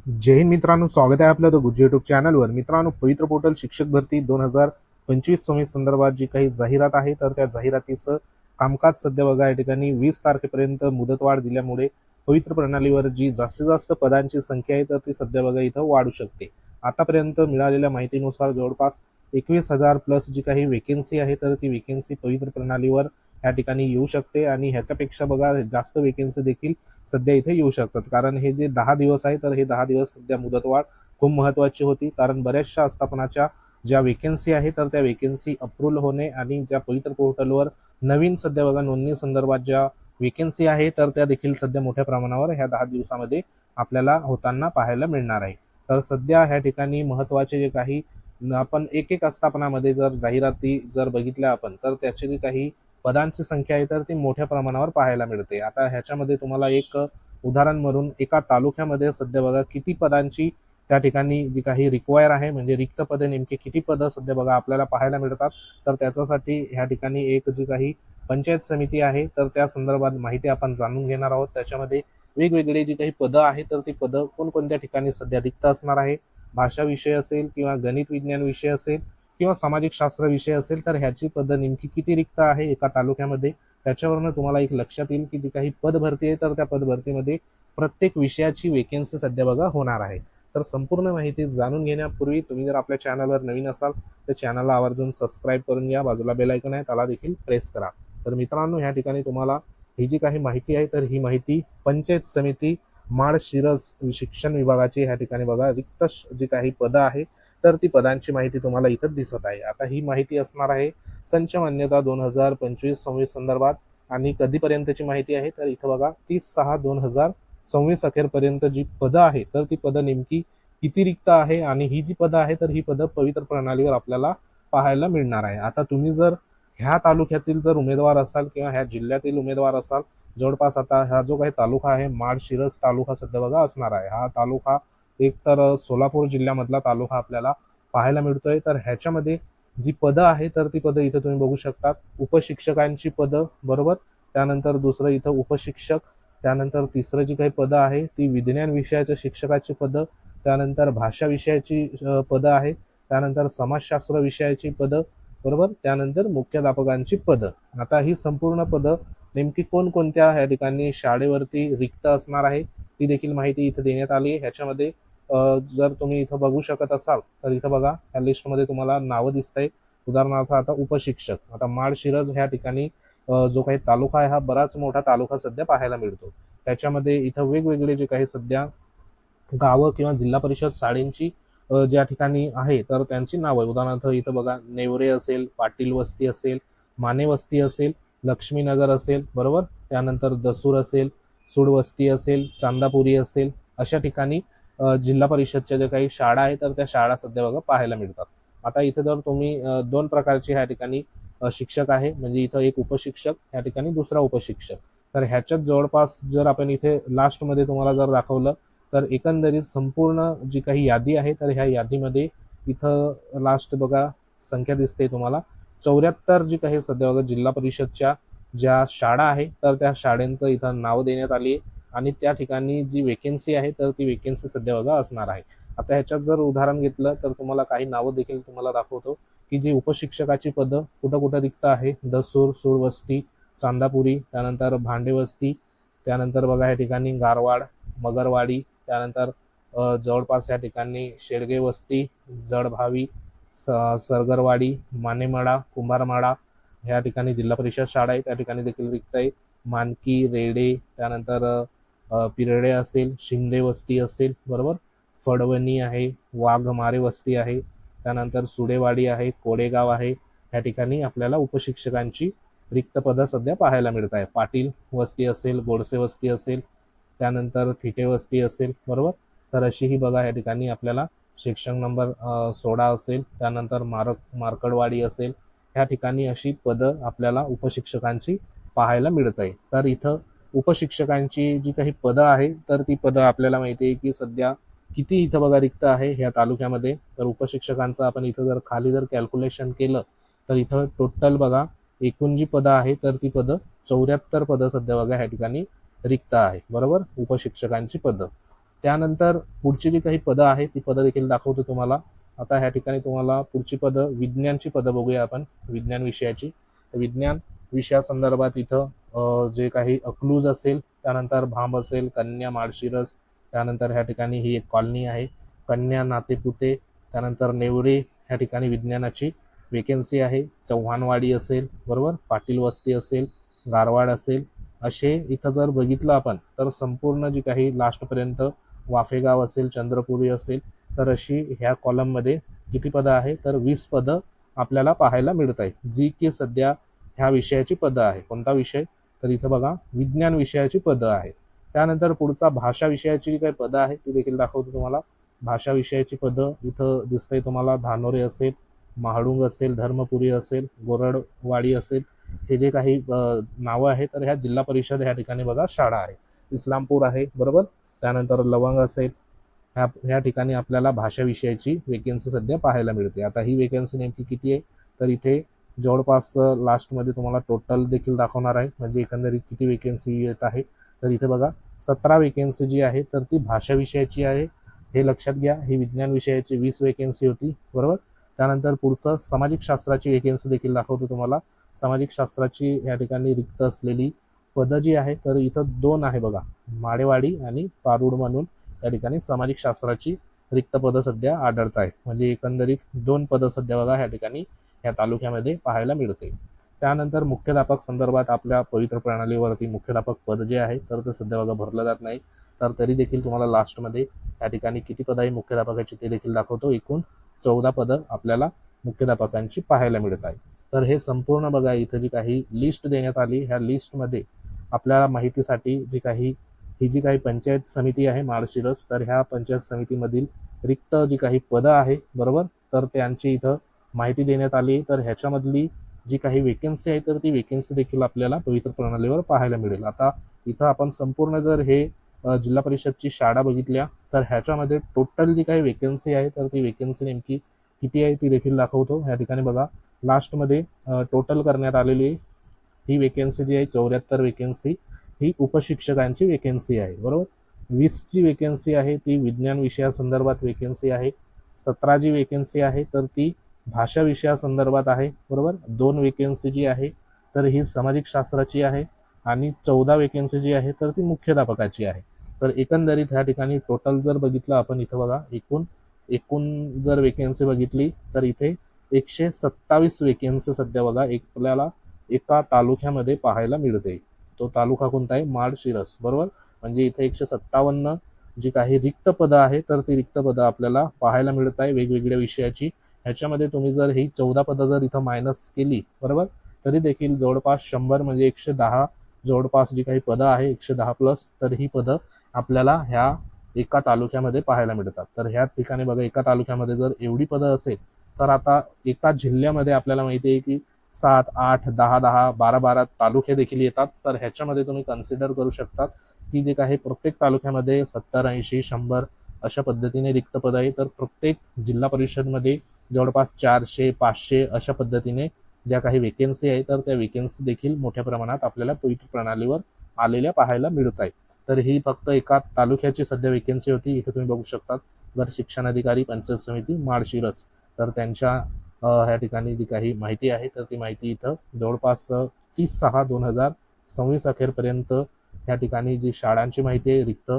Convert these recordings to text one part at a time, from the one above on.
जय हिंद मित्रांनो, स्वागत आहे आपलं द गुज्जू यूट्यूब चॅनलवर। मित्रांनो, पवित्र पोर्टल शिक्षक भरती 2025-26 संदर्भात जी काही जाहिरात आहे तर त्या जाहिरातीचं कामकाज सध्या बघा या ठिकाणी 20 तारखेपर्यंत मुदतवाढ दिल्यामुळे पवित्र प्रणालीवर जी जास्तीत जास्त पदांची संख्या आहे तर ती सध्या बघा इथं वाढू शकते। आतापर्यंत मिळालेल्या माहितीनुसार जवळपास 21,000 प्लस जी काही वेकेन्सी आहे तर ती वेकेन्सी पवित्र प्रणालीवर या ठिकाणी येऊ शकते आणि ह्याच्यापेक्षा बघा जास्त वेकेन्सी देखील सध्या इथे येऊ शकतात। कारण हे जे 10 दिवस आहे तर हे 10 दिवस सध्या मुदतवाढ खूप महत्त्वाची होती, कारण बऱ्याचशा आस्थापनाच्या ज्या वेकेन्सी आहे तर त्या वेकेन्सी अप्रूव्ह होणे आणि ज्या पवित्र पोर्टलवर नवीन सध्या बघा नोंदणी संदर्भात ज्या वेकेन्सी आहे तर त्या देखील सध्या मोठ्या प्रमाणावर ह्या 10 दिवसामध्ये आपल्याला होताना पाहायला मिळणार आहे। तर सध्या ह्या ठिकाणी महत्त्वाचे जे काही आपण एक एक आस्थापनामध्ये जर जाहिराती जर बघितल्या आपण तर त्याची जी काही पदांची संख्या आहे तर ती मोठ्या प्रमाणावर पाहायला मिळते। आता ह्याच्यामध्ये तुम्हाला एक उदाहरण म्हणून एका तालुक्यामध्ये सध्या बघा किती पदांची त्या ठिकाणी जी काही रिक्वायर आहे, म्हणजे रिक्त पदे नेमकी किती पदं सध्या बघा आपल्याला पाहायला मिळतात। तर त्याच्यासाठी ह्या ठिकाणी एक जी काही पंचायत समिती आहे तर त्या संदर्भात माहिती आपण जाणून घेणार आहोत। त्याच्यामध्ये वेगवेगळी जी काही पदं आहे तर ती पदं कोणकोणत्या ठिकाणी सध्या रिक्त असणार आहे, भाषा विषय असेल किंवा गणित विज्ञान विषय असेल किंवा सामाजिक शास्त्र विषय असेल, तर ह्याची पदं नेमकी किती रिक्त आहे एका तालुक्यामध्ये, त्याच्यावरनं तुम्हाला एक लक्षात येईल की जी काही पद भरती आहे तर त्या पद भरतीमध्ये प्रत्येक विषयाची वेकेन्सी सध्या बघा होणार आहे। तर संपूर्ण माहिती जाणून घेण्यापूर्वी तुम्ही जर आपल्या चॅनलवर नवीन असाल तर चॅनलला आवर्जून सबस्क्राईब करून घ्या, बाजूला बेल आयकॉन आहे त्याला देखील प्रेस करा। तर मित्रांनो, ह्या ठिकाणी तुम्हाला ही जी काही माहिती आहे तर ही माहिती पंचायत समिती माळशिरस शिक्षण विभागाची ह्या ठिकाणी बघा रिक्त जी काही पदं आहे तर ती पदांची माहिती तुम्हाला इथं दिसत आहे। आता ही माहिती असणार आहे संच मान्यता 2025-26 संदर्भात आणि कधीपर्यंतची माहिती आहे तर इथं बघा 30/6/2026 अखेरपर्यंत जी पदं आहे तर ती पदं नेमकी किती रिक्त आहे आणि ही जी पदं आहे तर ही पदं पवित्र प्रणालीवर आपल्याला पाहायला मिळणार आहे। आता तुम्ही जर ह्या तालुक्यातील जर उमेदवार असाल किंवा ह्या जिल्ह्यातील उमेदवार असाल, जवळपास आता हा जो काही तालुका आहे माळशिरस तालुका सध्या बघा असणार आहे। हा तालुका एक तर सोलापूर जिल्ह्यामधला तालुका आपल्याला पाहायला मिळतोय। तर ह्याच्यामध्ये जी पदं आहे तर ती पदं इथं तुम्ही बघू शकता, उपशिक्षकांची पदं बरोबर, त्यानंतर दुसरं इथं उपशिक्षक, त्यानंतर तिसरं जी काही पदं आहे ती विज्ञान विषयाच्या शिक्षकाची पदं, त्यानंतर भाषा विषयाची पदं आहे, त्यानंतर समाजशास्त्र विषयाची पदं बरोबर, त्यानंतर मुख्याध्यापकांची पदं। आता ही संपूर्ण पदं नेमकी कोणकोणत्या ह्या ठिकाणी शाळेवरती रिक्त असणार आहे ती देखील माहिती इथं देण्यात आली आहे। ह्याच्यामध्ये जर तुम्ही इथं बघू शकत असाल तर इथं बघा या लिस्टमध्ये तुम्हाला नावं दिसतंय। उदाहरणार्थ आता उपशिक्षक, आता माळशिरस ह्या ठिकाणी जो काही तालुका आहे हा बराच मोठा तालुका सध्या पाहायला मिळतो। त्याच्यामध्ये इथं वेगवेगळे जे काही सध्या गावं किंवा जिल्हा परिषद शाळेंची ज्या ठिकाणी आहे तर त्यांची नावं, उदाहरणार्थ इथं बघा नेवरे असेल, पाटील वस्ती असेल, माने वस्ती असेल, लक्ष्मीनगर असेल बरोबर, त्यानंतर दसूर असेल, सूड वस्ती असेल, चांदापुरी असेल, अशा ठिकाणी जिल्हा परिषदच्या ज्या काही शाळा आहेत तर त्या शाळा सध्या बघा पाहायला मिळतात। आता इथे जर तुम्ही दोन प्रकारचे ह्या ठिकाणी शिक्षक आहे, म्हणजे इथं एक उपशिक्षक ह्या ठिकाणी दुसरा उपशिक्षक, तर ह्याच्यात जवळपास जर आपण इथे लास्टमध्ये तुम्हाला जर दाखवलं तर एकंदरीत संपूर्ण जी काही यादी आहे तर ह्या यादीमध्ये इथं लास्ट बघा संख्या दिसते तुम्हाला 74 जी काही सध्या बघा जिल्हा परिषदच्या ज्या शाळा आहे तर त्या शाळांचं इथं नाव देण्यात आली आहे आणि त्या ठिकाणी जी वेकेन्सी आहे तर ती वेकेन्सी सध्या बघा असणार आहे। आता ह्याच्यात जर उदाहरण घेतलं तर तुम्हाला काही नावं देखील तुम्हाला दाखवतो की जी उपशिक्षकाची पदं कुठं कुठं रिक्त आहे, दसूर, सूळवस्ती, चांदापुरी, त्यानंतर भांडेवस्ती, त्यानंतर बघा या ठिकाणी गारवाड, मगरवाडी, त्यानंतर जवळपास या ठिकाणी शेडगे वस्ती, जडभावी, सरगरवाडी, मानेमाडा, कुंभारमाडा ह्या ठिकाणी जिल्हा परिषद शाळा आहे त्या ठिकाणी देखील रिक्त आहे। मानकी, रेडे, त्यानंतर पिरडे असेल, शिंदे वस्ती असेल बरोबर, फडवणी आहे, वाघमारे वस्ती आहे, त्यानंतर सुडेवाडी आहे, कोडेगाव आहे, या ठिकाणी आपल्याला उपशिक्षकांची रिक्त पदं सध्या पाहायला मिळत आहे। पाटील वस्ती असेल, गोडसे वस्ती असेल, त्यानंतर थिटे वस्ती असेल बरोबर, तर अशी ही बघा या ठिकाणी आपल्याला सेक्शन नंबर 16 असेल, त्यानंतर मार्कडवाडी असेल, ह्या ठिकाणी अशी पदं आपल्याला उपशिक्षकांची पाहायला मिळत आहे। तर इथं उपशिक्षकांची जी काही पदं आहे तर ती पदं आपल्याला माहिती आहे की सध्या किती इथं बघा रिक्त आहे ह्या तालुक्यामध्ये। तर उपशिक्षकांचं आपण इथं जर खाली जर कॅल्क्युलेशन केलं तर इथं टोटल बघा एकूण जी पदं आहे तर ती पदं 74 पदं सध्या बघा ह्या ठिकाणी रिक्त आहे बरोबर, उपशिक्षकांची पदं। त्यानंतर पुढची जी काही पदं आहेत ती पदं देखील दाखवतो तुम्हाला. आता ह्या ठिकाणी तुम्हाला पुढची पदं, विज्ञानची पदं बघूया आपण. विज्ञान विषयाची, विज्ञान विषयासंदर्भात इथं जे काही अकलूज असेल, त्यानंतर भांब असेल, कन्या, माळशिरस, त्यानंतर ह्या ठिकाणी ही एक कॉलनी आहे कन्या, नातेपुते, त्यानंतर नेवरे ह्या ठिकाणी विज्ञानाची वेकेन्सी आहे. चव्हाणवाडी असेल, बरोबर, पाटील वस्ती असेल, गारवाड असेल, असे इथं जर बघितलं आपण तर संपूर्ण जी काही लास्टपर्यंत वाफेगाव असेल, चंद्रपुरी असेल, तर अशी ह्या कॉलममध्ये किती पदं आहे तर 20 पदं आपल्याला पाहायला मिळत आहे, जी की सध्या ह्या विषयाची पदं आहे. कोणता विषय तर इथं बघा विज्ञान विषयाची पदं आहे. त्यानंतर पुढचा भाषा विषयाची जी काही पदं आहे ती देखील दाखवतो तुम्हाला. भाषा विषयाची पदं इथं दिसतंय तुम्हाला. धानोरे असेल, महाळुंग असेल, धर्मपुरी असेल, गोरडवाडी असेल, हे जे काही नावं आहेत तर ह्या जिल्हा परिषद ह्या ठिकाणी बघा शाळा आहे. इस्लामपूर आहे, बरोबर. त्यानंतर लवंग असेल, ह्या ठिकाणी आपल्याला भाषा विषयाची वेकेन्सी सध्या पाहायला मिळते. आता ही वेकेन्सी नेमकी किती आहे तर इथे जवळपास लास्टमध्ये तुम्हाला टोटल देखील दाखवणार आहे, म्हणजे एकंदरीत किती वेकेन्सी येत आहे. तर इथे बघा 17 वेकेन्सी जी आहे तर ती भाषा विषयाची आहे, हे लक्षात घ्या. ही विज्ञान विषयाची 20 वेकेन्सी होती, बरोबर. त्यानंतर पुढचं सामाजिक शास्त्राची वेकेन्सी देखील दाखवतो तुम्हाला. सामाजिक शास्त्राची या ठिकाणी रिक्त असलेली पदं जी आहे तर इथं 2 आहे बघा, माळेवाडी आणि पारुड म्हणून या ठिकाणी सामाजिक शास्त्राची रिक्त पदं सध्या आढळत आहे. म्हणजे एकंदरीत 2 पदं सध्या बघा या ठिकाणी या तालुक्यामध्ये पाहायला मिळते. त्यानंतर मुख्याध्यापक संदर्भात आपल्या पवित्र प्रणालीवरती मुख्याध्यापक पद जे आहे तर ते सध्या बघा भरलं जात नाही. तर तरी देखील तुम्हाला लास्टमध्ये या ठिकाणी किती पदं आहे मुख्याध्यापकाची ते देखील दाखवतो. एकूण 14 पदं आपल्याला मुख्याध्यापकांची पाहायला मिळत आहे. तर हे संपूर्ण बघा इथं जी काही लिस्ट देण्यात आली, ह्या लिस्टमध्ये आपल्याला माहितीसाठी ही जी काही पंचायत समिती आहे माळशिरस, तर ह्या पंचायत समितीमधील रिक्त जी काही पदं आहे, बरोबर, तर त्यांची इथं माहिती देण्यात आली. तर ह्याच्यामधली जी काही वेकेन्सी आहे तर ती वेकेन्सी देखील आपल्याला पवित्र प्रणालीवर पाहायला मिळेल. आता इथं आपण संपूर्ण जर हे जिल्हा परिषदची शाळा बघितल्या तर ह्याच्यामध्ये टोटल जी काही वेकेन्सी आहे तर ती वेकेन्सी नेमकी किती आहे ती देखील दाखवतो. ह्या ठिकाणी बघा लास्टमध्ये टोटल करण्यात आलेली ही वेकेन्सी जी आहे 74 वेकेन्सी ही उपशिक्षकांची वेकेन्सी आहे, बरोबर. 20ची वेकेन्सी आहे ती विज्ञान विषयासंदर्भात वेकेन्सी आहे. 17 जी वेकेन्सी आहे तर ती भाषा विषयासंदर्भात आहे, बरोबर. 2 वेकेन्सी जी आहे तर ही सामाजिक शास्त्राची आहे आणि 14 वेकेन्सी जी आहे तर ती मुख्याध्यापकाची आहे. तर एकंदरीत ह्या ठिकाणी टोटल जर बघितलं आपण इथं बघा एकूण एकूण जर वेकेन्सी बघितली तर इथे 127 वेकेन्सी सध्या बघा आपल्याला एका तालुक्यामध्ये पाहायला मिळते. तो तालुका कोणता आहे माळशिरस, बरोबर. म्हणजे इथे 157 जी काही रिक्त पदं आहे तर ती रिक्त पदं आपल्याला पाहायला मिळत आहे वेगवेगळ्या विषयाची. ह्याच्यामध्ये तुम्ही जर ही 14 पदं जर इथं मायनस केली, बरोबर, तरी देखील जवळपास 100 म्हणजे 110 जवळपास जी काही पदं आहे 110 प्लस, तर ही पदं आपल्याला ह्या एका तालुक्यामध्ये पाहायला मिळतात. तर ह्या ठिकाणी बघा एका तालुक्यामध्ये जर एवढी पदं असेल तर आता एका जिल्ह्यामध्ये आपल्याला माहिती आहे की 7, 8, 10, 12 तालुके देखील येतात. तर ह्याच्यामध्ये तुम्ही कन्सिडर करू शकता की जे काही प्रत्येक तालुक्यामध्ये 70, 80, 100 अशा पद्धतीने रिक्त पद आहे. तर प्रत्येक जिल्हा परिषदमध्ये जवळपास 400, 500 अशा पद्धतीने ज्या काही वेकेन्सी आहे तर त्या वेकेन्सी देखील मोठ्या प्रमाणात आपल्याला पवित्र प्रणालीवर आलेल्या पाहायला मिळत आहे. तर ही फक्त एका तालुक्याची सध्या वेकेन्सी होती. इथे तुम्ही बघू शकता गट शिक्षणाधिकारी पंचायत समिती माळशिरस, तर त्यांच्या ह्या ठिकाणी जी काही माहिती आहे तर ती माहिती इथं जवळपास 30/6/2026 अखेरपर्यंत या ठिकाणी जी शाळांची माहिती आहे, रिक्त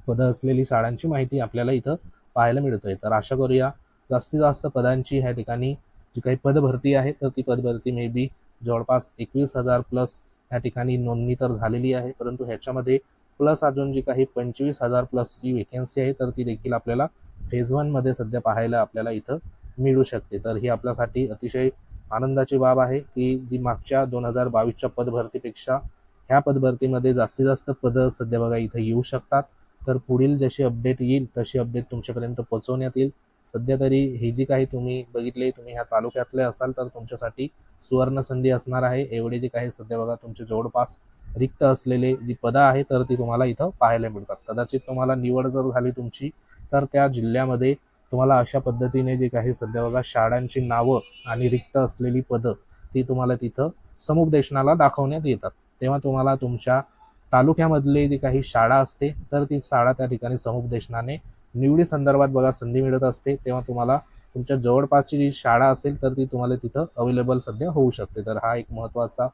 पदं असलेली शाळांची माहिती आपल्याला इथं पाहायला मिळतोय. तर आशा करूया जास्तीत जास्त पदांची ह्या ठिकाणी जी काही पदभरती आहे तर ती पदभरती मे बी जवळपास 21,000 प्लस या ठिकाणी नोंदणी तर झालेली आहे, परंतु ह्याच्यामध्ये प्लस अजून जी काही 25,000 प्लसची वेकेन्सी आहे तर ती देखील आपल्याला फेज 1 मध्ये सध्या पाहायला आपल्याला इथं मिळू शकते. तर ही आपल्यासाठी अतिशय आनंदाची बाब आहे की जी मागच्या 2022च्या पदभरतीपेक्षा ह्या पदभरतीमध्ये जास्तीत जास्त पदं सध्या बघा इथं येऊ शकतात. तर पुढील जशी अपडेट येईल तशी अपडेट तुमच्यापर्यंत पोहोचवण्यात येईल. सध्या तरी ही जी काही तुम्ही बघितले, तुम्ही ह्या तालुक्यातले असाल तर तुमच्यासाठी सुवर्ण संधी असणार आहे. एवढे जे काही सध्या बघा तुमचे जवळपास रिक्त असलेले जी पदं आहे तर ती तुम्हाला इथं पाहायला मिळतात. कदाचित तुम्हाला निवड जर झाली तुमची तर त्या जिल्ह्यामध्ये तुम्हाला अशा पद्धतीने जे काही सध्या बघा शाळांची नावं आणि रिक्त असलेली पदं ती तुम्हाला तिथं समुपदेशनाला दाखवण्यात येतात. तेव्हा तुम्हाला तुमच्या तालुक्यामधले जे काही शाळा असते तर ती शाळा त्या ठिकाणी समुपदेशनाने निवडी संदर्भात बघा संधी मिळत असते, तेव्हा तुम्हाला तुमच्या जवळपासची जी शाळा असेल तर ती तुम्हाला तिथं अवेलेबल सध्या होऊ शकते. तर हा एक महत्त्वाचा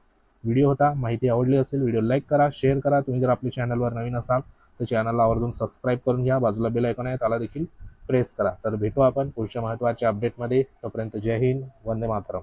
व्हिडिओ होता. माहिती आवडली असेल व्हिडिओ लाईक करा, शेअर करा. तुम्ही जर आपल्या चॅनलवर नवीन असाल तर चॅनलला आवर्जून सबस्क्राईब करून घ्या. बाजूला बेल आयकॉन आहे त्याला देखील प्रेस करा. तर भेटू आपण पुढच्या महत्त्वाच्या अपडेटमध्ये. तोपर्यंत जय हिंद, वंदे मातरम.